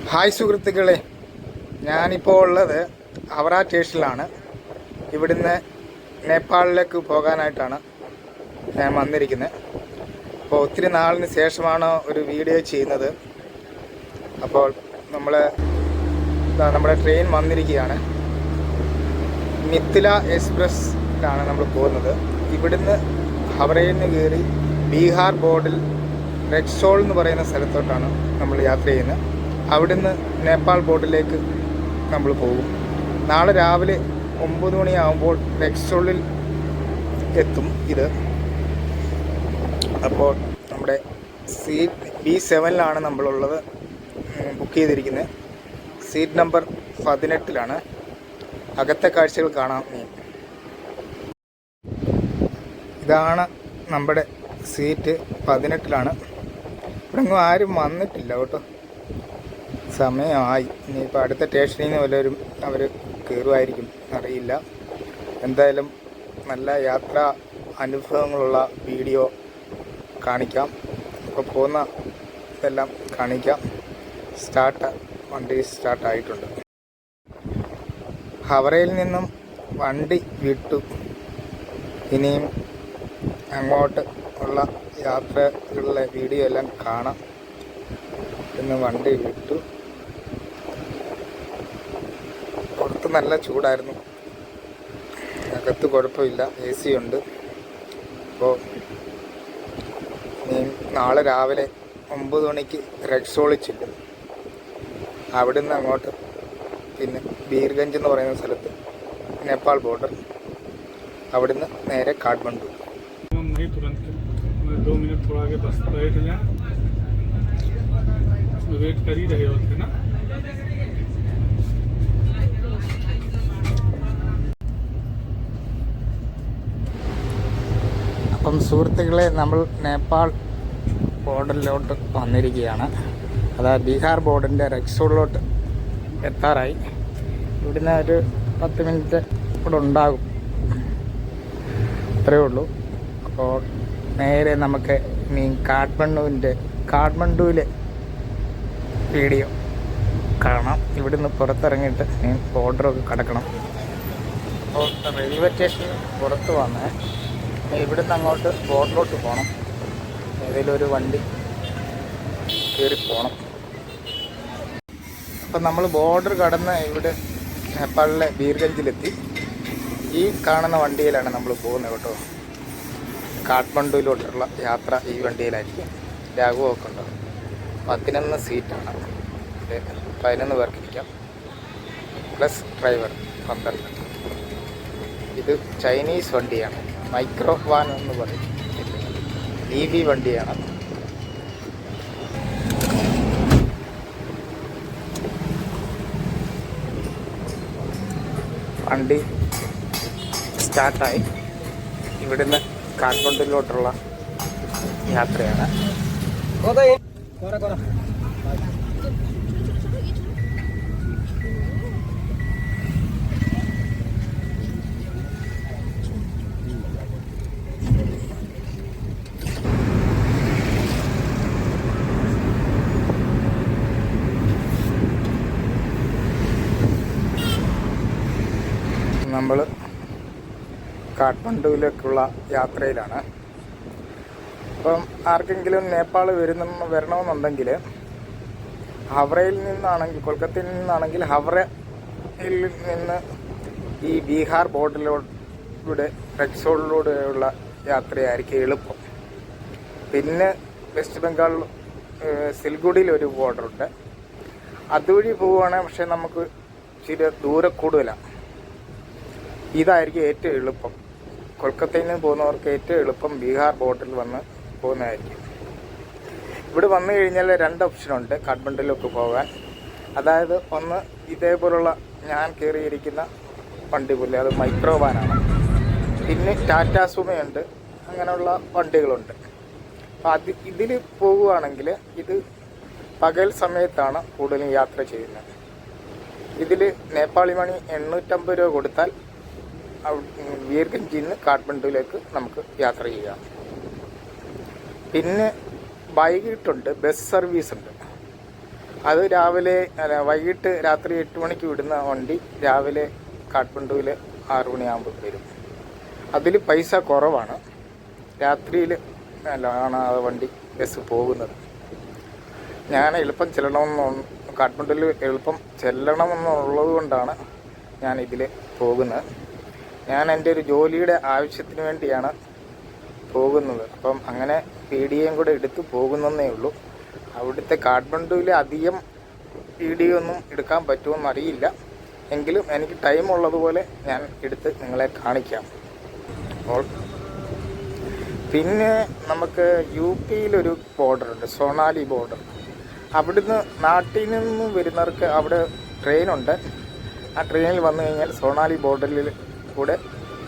Hi സുഹൃത്തുക്കളെ, ഞാനിപ്പോൾ ഉള്ളത് ഹവറ സ്റ്റേഷനിലാണ്. ഇവിടുന്ന് നേപ്പാളിലേക്ക് പോകാനായിട്ടാണ് ഞാൻ വന്നിരിക്കുന്നത്. അപ്പോൾ ഒത്തിരി നാളിന് ശേഷമാണ് ഒരു വീഡിയോ ചെയ്യുന്നത്. അപ്പോൾ നമ്മുടെ ട്രെയിൻ വന്നിരിക്കുകയാണ്. മിഥില എക്സ്പ്രസ്സിലാണ് നമ്മൾ പോകുന്നത്. ഇവിടുന്ന് ഹവറയിൽ നിന്ന് കയറി ബീഹാർ ബോർഡിൽ റെക്സോൾ എന്ന് പറയുന്ന സ്ഥലത്തോട്ടാണ് നമ്മൾ യാത്ര ചെയ്യുന്നത്. അവിടുന്ന് നേപ്പാൾ ബോർഡിലേക്ക് നമ്മൾ പോകും. നാളെ രാവിലെ 9 മണിയാകുമ്പോൾ റെക്സോളിൽ എത്തും ഇത്. അപ്പോൾ നമ്മുടെ സീറ്റ് B7 നമ്മളുള്ളത് ബുക്ക് ചെയ്തിരിക്കുന്നത്. സീറ്റ് നമ്പർ 18 അകത്തെ കാഴ്ചകൾ കാണാം. ഇതാണ് നമ്മുടെ സീറ്റ് 18. ഇവിടെ ഒന്നും ആരും വന്നിട്ടില്ല കേട്ടോ. സമയമായി. ഇനിയിപ്പോൾ അടുത്ത സ്റ്റേഷനിൽ നിന്ന് വല്ലവരും അവർ കയറുമായിരിക്കും, അറിയില്ല. എന്തായാലും നല്ല യാത്രാ അനുഭവങ്ങളുള്ള വീഡിയോ കാണിക്കാം. ഇപ്പോൾ പോകുന്ന ഇതെല്ലാം കാണിക്കാം. വണ്ടി സ്റ്റാർട്ടായിട്ടുണ്ട്. ഹവറയിൽ നിന്നും വണ്ടി വിട്ടു. ഇനിയും അങ്ങോട്ട് ഉള്ള യാത്രകളിലെ വീഡിയോ എല്ലാം കാണാം. ഇന്ന് വണ്ടി വിട്ടു. പുറത്ത് നല്ല ചൂടായിരുന്നു, അകത്ത് കുഴപ്പമില്ല, AC ഉണ്ട്. അപ്പോൾ ഇനി നാളെ രാവിലെ 9 മണിക്ക് റെക്സോളിൽ ചെല്ലും. അവിടുന്ന് അങ്ങോട്ട് പിന്നെ ബീർഗഞ്ച് എന്ന് പറയുന്ന സ്ഥലത്ത് നേപ്പാൾ ബോർഡർ, അവിടുന്ന് നേരെ കാഠ്മണ്ഡു. वेट कर ही रहे होते ना. അപ്പം സുഹൃത്തുക്കളെ, നമ്മൾ നേപ്പാൾ ബോർഡറിലോട്ട് വന്നിരിക്കുകയാണ്. അതായത് ബീഹാർ ബോർഡിൻ്റെ റെക്സോളിലോട്ട് എത്താറായി. ഇവിടുന്ന് ഒരു 10 മിനിറ്റ് ഇവിടെ ഉണ്ടാകും, അത്രയേ ഉള്ളൂ. അപ്പോൾ നേരെ നമുക്ക് ഇനി കാഠ്മണ്ഡുവിലെ വീഡിയോ കാണാം. ഇവിടുന്ന് പുറത്തിറങ്ങിയിട്ട് ബോർഡറൊക്കെ കടക്കണം. അപ്പോൾ റെയിൽവേ സ്റ്റേഷനിൽ പുറത്ത് വന്ന് ഇവിടുന്ന് അങ്ങോട്ട് ബോർഡറിലോട്ട് പോകണം. ഏതെങ്കിലും ഒരു വണ്ടി കയറി പോകണം. അപ്പം നമ്മൾ ബോർഡർ കടന്ന് ഇവിടെ നേപ്പാളിലെ ബീർഗഞ്ചിലെത്തി. ഈ കാണുന്ന വണ്ടിയിലാണ് നമ്മൾ പോകുന്നത് കേട്ടോ. കാഠ്മണ്ഡുവിലോട്ടുള്ള യാത്ര ഈ വണ്ടിയിലായിരിക്കും. രാഘവൊക്കെ ഉണ്ടോ. 11 സീറ്റാണ്. 11 പേർക്ക് ഇരിക്കാം, പ്ലസ് ഡ്രൈവർ 12. ഇത് ചൈനീസ് വണ്ടിയാണ്, മൈക്രോ വാൻ എന്ന് പറയും. EV വണ്ടിയാണ്. വണ്ടി സ്റ്റാർട്ടായി. ഇവിടുന്ന് കാഠ്മണ്ഡുവിലോട്ടുള്ള യാത്രയാണ്. നമ്മൾ കാഠ്മണ്ഡുവിലേക്കുള്ള യാത്രയിലാണ്. അപ്പം ആർക്കെങ്കിലും നേപ്പാൾ വരണമെന്നുണ്ടെങ്കിൽ ഹവറയിൽ നിന്നാണെങ്കിൽ, കൊൽക്കത്തയിൽ നിന്നാണെങ്കിൽ ഹവറയിൽ നിന്ന് ഈ ബീഹാർ ബോർഡറിലൂടെ റെക്സോളിലൂടെയുള്ള യാത്രയായിരിക്കും എളുപ്പം. പിന്നെ വെസ്റ്റ് ബംഗാൾ സിൽഗുഡിയിൽ ഒരു ബോർഡറുണ്ട്, അതുവഴി പോവുകയാണെങ്കിൽ പക്ഷേ നമുക്ക് ഇച്ചിരി ദൂരം കൂടുതലാണ്. ഇതായിരിക്കും ഏറ്റവും എളുപ്പം. കൊൽക്കത്തയിൽ നിന്ന് പോകുന്നവർക്ക് ഏറ്റവും എളുപ്പം ബീഹാർ ബോർഡറിൽ വന്ന് പോകുന്നതായിരിക്കും. ഇവിടെ വന്നു കഴിഞ്ഞാൽ 2 ഓപ്ഷനുണ്ട് കാഠ്മണ്ഡുവിലേക്ക് പോകാൻ. അതായത് ഒന്ന് ഇതേപോലുള്ള ഞാൻ കയറിയിരിക്കുന്ന വണ്ടി പോലെ, അത് മൈക്രോ വാനാണ്. പിന്നെ ടാറ്റ സുമയുണ്ട്, അങ്ങനെയുള്ള വണ്ടികളുണ്ട്. അപ്പോൾ ഇതിൽ പോകുകയാണെങ്കിൽ ഇത് പകൽ സമയത്താണ് കൂടുതലും യാത്ര ചെയ്യുന്നത്. ഇതിൽ നേപ്പാളി മണി 850 രൂപ കൊടുത്താൽ ബീർഗഞ്ചിൽ നിന്ന് കാഠ്മണ്ഡുവിലേക്ക് നമുക്ക് യാത്ര ചെയ്യാം. പിന്നെ വൈകിട്ടുണ്ട് ബസ് സർവീസ് ഉണ്ട്. അത് രാവിലെ അല്ല വൈകിട്ട് രാത്രി 8 മണിക്ക് വിടുന്ന വണ്ടി രാവിലെ കാഠ്മണ്ഡുവിൽ 6 മണിയാകുമ്പോൾ വരും. അതിൽ പൈസ കുറവാണ്. രാത്രിയിൽ ആണ് ആ വണ്ടി ബസ് പോകുന്നത്. ഞാൻ എളുപ്പം കാഠ്മണ്ഡുവിൽ എളുപ്പം ചെല്ലണമെന്നുള്ളത് കൊണ്ടാണ് ഞാൻ ഇതിൽ പോകുന്നത്. ഞാൻ എൻ്റെ ഒരു ജോലിയുടെ ആവശ്യത്തിന് വേണ്ടിയാണ് പോകുന്നത്. അപ്പം അങ്ങനെ വീഡിയോയും കൂടെ എടുത്ത് പോകുന്നതേ ഉള്ളൂ. അവിടുത്തെ കാഠ്മണ്ഡുവിൽ അധികം വീഡിയോ ഒന്നും എടുക്കാൻ പറ്റുമെന്ന് അറിയില്ല. എങ്കിലും എനിക്ക് ടൈം ഉള്ളതുപോലെ ഞാൻ എടുത്ത് നിങ്ങളെ കാണിക്കാം. അപ്പോൾ പിന്നെ നമുക്ക് UP-യിലൊരു ബോർഡറുണ്ട്, സോണാലി ബോർഡർ. അവിടുന്ന് നാട്ടിൽ നിന്ന് വരുന്നവർക്ക് അവിടെ ട്രെയിനുണ്ട്. ആ ട്രെയിനിൽ വന്നു കഴിഞ്ഞാൽ സോണാലി ബോർഡറിൽ കൂടെ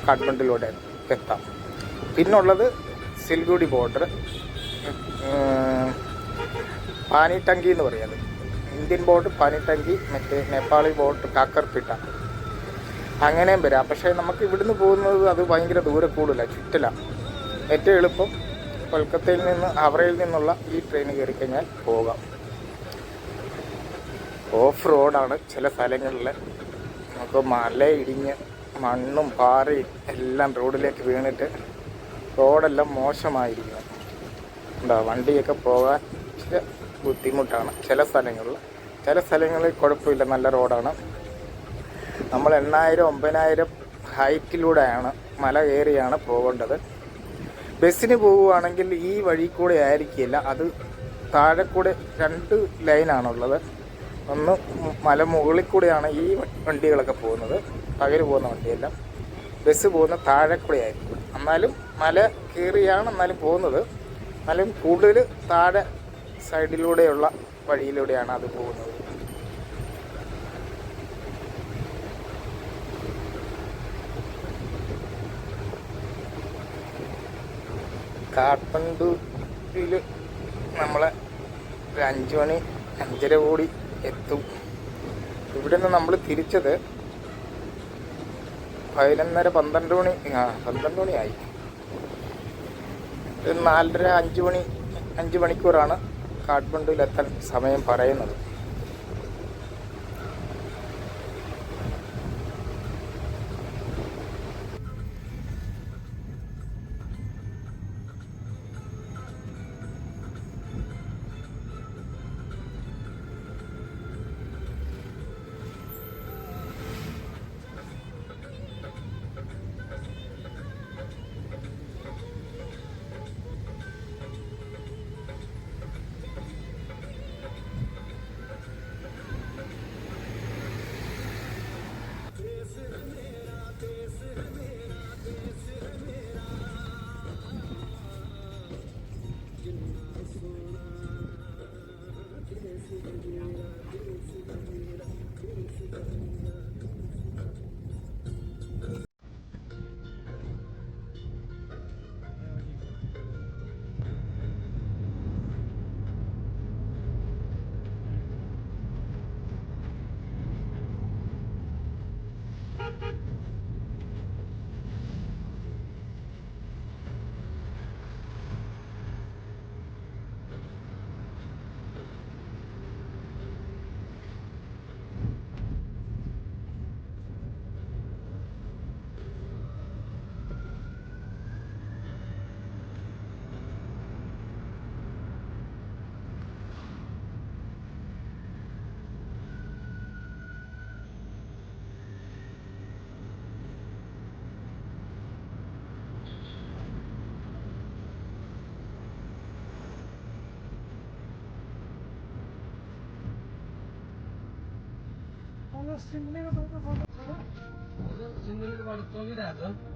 കാഠ്മണ്ഡുവിലൂടെ എത്താം. പിന്നുള്ളത് സിൽഗുഡി ബോർഡർ, പാനിട്ടങ്കി എന്ന് പറയുന്നത്. ഇന്ത്യൻ ബോർഡർ പാനിട്ടങ്കി, മറ്റേ നേപ്പാളി ബോർഡർ കാക്കർപിട്ട. അങ്ങനെയും വരാം. പക്ഷേ നമുക്ക് ഇവിടുന്ന് പോകുന്നത് അത് ഭയങ്കര ദൂരെ കൂടുതലാണ്, ചുറ്റലാണ്. ഏറ്റവും എളുപ്പം കൊൽക്കത്തയിൽ നിന്ന് ഹവറയിൽ നിന്നുള്ള ഈ ട്രെയിൻ കയറി കഴിഞ്ഞാൽ പോകാം. ഓഫ് റോഡാണ് ചില സ്ഥലങ്ങളിൽ. നമുക്ക് മല ഇടിഞ്ഞ് മണ്ണും പാറയും എല്ലാം റോഡിലേക്ക് വീണിട്ട് റോഡെല്ലാം മോശമായിരിക്കുന്നു. എന്താ വണ്ടിയൊക്കെ പോകാൻ ഇച്ചിരി ബുദ്ധിമുട്ടാണ് ചില സ്ഥലങ്ങളിൽ. ചില സ്ഥലങ്ങളിൽ കുഴപ്പമില്ല, നല്ല റോഡാണ്. നമ്മൾ 8,000 9,000 ഹൈറ്റിലൂടെയാണ് മല കയറിയാണ് പോകേണ്ടത്. ബസ്സിന് പോവുകയാണെങ്കിൽ ഈ വഴി കൂടെ ആയിരിക്കില്ല, അത് താഴെ കൂടെ 2 ലൈനാണുള്ളത്. ഒന്ന് മല മുകളിൽ കൂടെയാണ് ഈ വണ്ടികളൊക്കെ പോകുന്നത്, പകല് പോകുന്ന വണ്ടിയെല്ലാം. ബസ് പോകുന്ന താഴെ കൂടെ ആയിരിക്കും. എന്നാലും മല കയറിയാണ് എന്നാലും പോകുന്നത്. എന്നാലും കൂടുതൽ താഴെ സൈഡിലൂടെയുള്ള വഴിയിലൂടെയാണ് അത് പോകുന്നത്. കാഠ്മണ്ഡുവിൽ നമ്മളെ ഒരു 5 മണി 5:30 കൂടി എത്തും. ഇവിടെ നിന്ന് നമ്മൾ തിരിച്ചത് 11:30 12 മണി 12 മണിയായി. ഒരു 4:30 5 മണി 5 മണിക്കൂറാണ് കാഠ്മണ്ഡുവിലെത്താൻ സമയം പറയുന്നത്. सिंगल पडतोगी राहतो